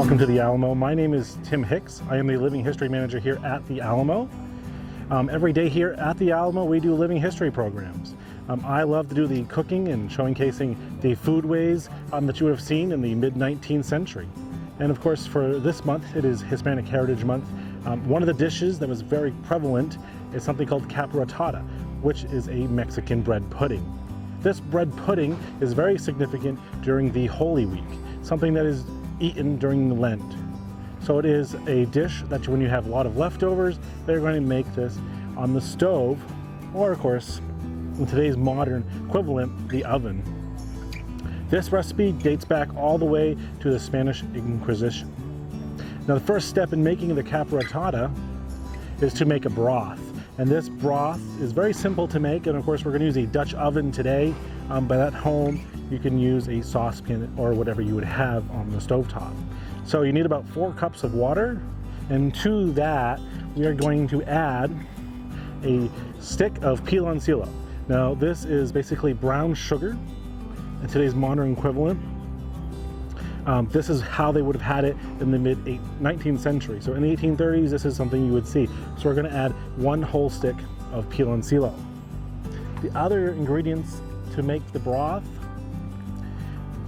Welcome to the Alamo. My name is Tim Hicks. I am the Living History Manager here at the Alamo. Every day here at the Alamo we do living history programs. I love to do the cooking and showcasing the foodways that you would have seen in the mid-19th century. And of course for this month it is Hispanic Heritage Month. One of the dishes that was very prevalent is something called Capirotada, which is a Mexican bread pudding. This bread pudding is very significant during the Holy Week, something that is eaten during Lent. So it is a dish that when you have a lot of leftovers, they're going to make this on the stove, or of course, in today's modern equivalent, the oven. This recipe dates back all the way to the Spanish Inquisition. Now the first step in making the capirotada is to make a broth. And this broth is very simple to make, and of course we're going to use a Dutch oven today, but at home you can use a saucepan or whatever you would have on the stovetop. So you need about 4 cups of water, and to that we are going to add a stick of piloncillo. Now this is basically brown sugar in today's modern equivalent. This is how they would have had it in the mid-19th century. So in the 1830s, this is something you would see. So we're going to add 1 whole stick of piloncillo. The other ingredients to make the broth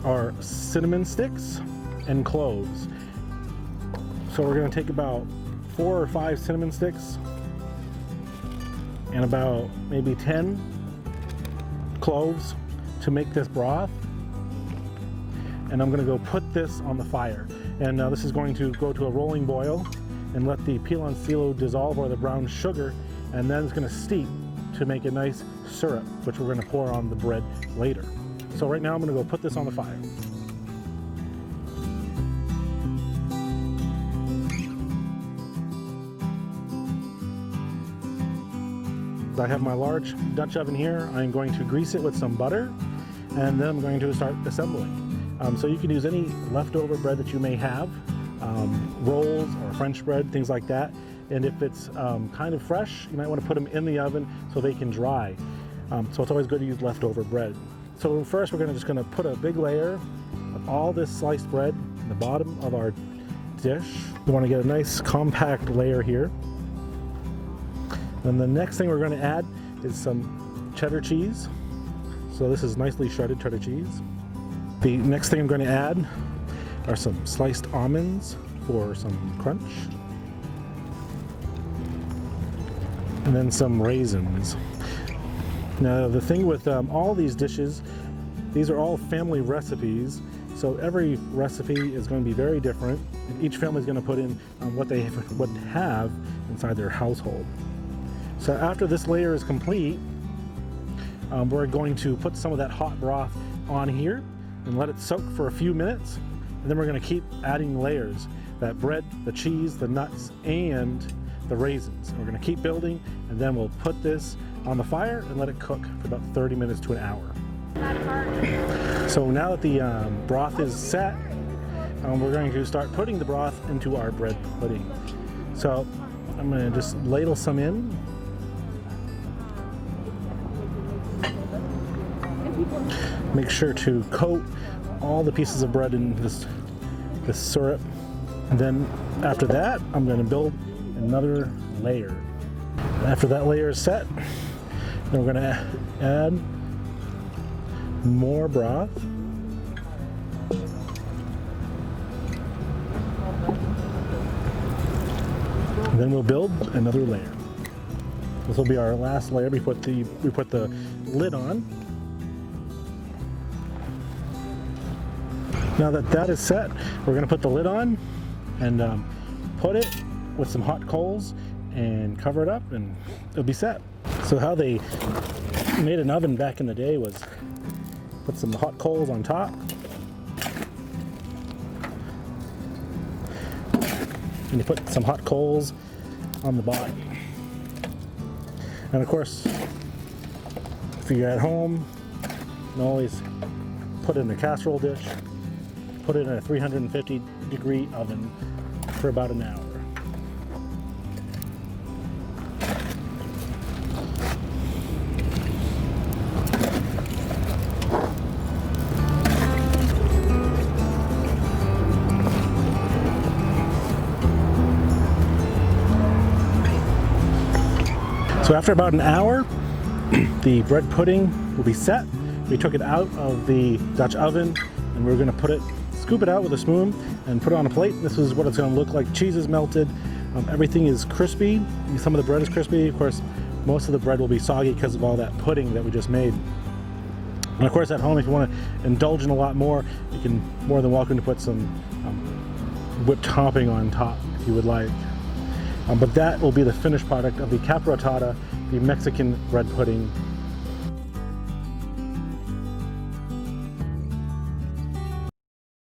are cinnamon sticks and cloves. So we're going to take about 4 or 5 cinnamon sticks and about maybe 10 cloves to make this broth. And I'm going to go put this on the fire. And now this is going to go to a rolling boil and let the piloncillo dissolve, or the brown sugar, and then it's going to steep to make a nice syrup, which we're going to pour on the bread later. So right now I'm going to go put this on the fire. I have my large Dutch oven here. I'm going to grease it with some butter, and then I'm going to start assembling. So you can use any leftover bread that you may have, rolls or French bread, things like that. And if it's kind of fresh, you might want to put them in the oven so they can dry. So it's always good to use leftover bread. So first we're just going to put a big layer of all this sliced bread in the bottom of our dish. We want to get a nice compact layer here. And the next thing we're going to add is some cheddar cheese. So this is nicely shredded cheddar cheese. The next thing I'm going to add are some sliced almonds for some crunch. And then some raisins. Now the thing with all these dishes, these are all family recipes, so every recipe is going to be very different, and each family is going to put in what they would have inside their household. So after this layer is complete, we're going to put some of that hot broth on here and let it soak for a few minutes, and then we're going to keep adding layers, that bread, the cheese, the nuts, and the raisins. And we're going to keep building, and then we'll put this on the fire and let it cook for about 30 minutes to an hour. So now that the broth is set, we're going to start putting the broth into our bread pudding. So I'm going to just ladle some in. Make sure to coat all the pieces of bread in this syrup. And then after that, I'm going to build another layer. After that layer is set, then we're going to add more broth. And then we'll build another layer. This will be our last layer before we put the lid on. Now that that is set, we're going to put the lid on and put it with some hot coals and cover it up, and it'll be set. So how they made an oven back in the day was put some hot coals on top, and you put some hot coals on the bottom. And of course, if you're at home, you can always put it in a casserole dish. Put it in a 350-degree oven for about an hour. So after about an hour, the bread pudding will be set. We took it out of the Dutch oven and we're going to scoop it out with a spoon and put it on a plate. This is what it's going to look like. Cheese is melted, everything is crispy. Some of the bread is crispy. Of course, most of the bread will be soggy because of all that pudding that we just made. And of course, at home, if you want to indulge in a lot more, you can more than welcome to put some whipped topping on top if you would like. But that will be the finished product of the Capirotada, the Mexican bread pudding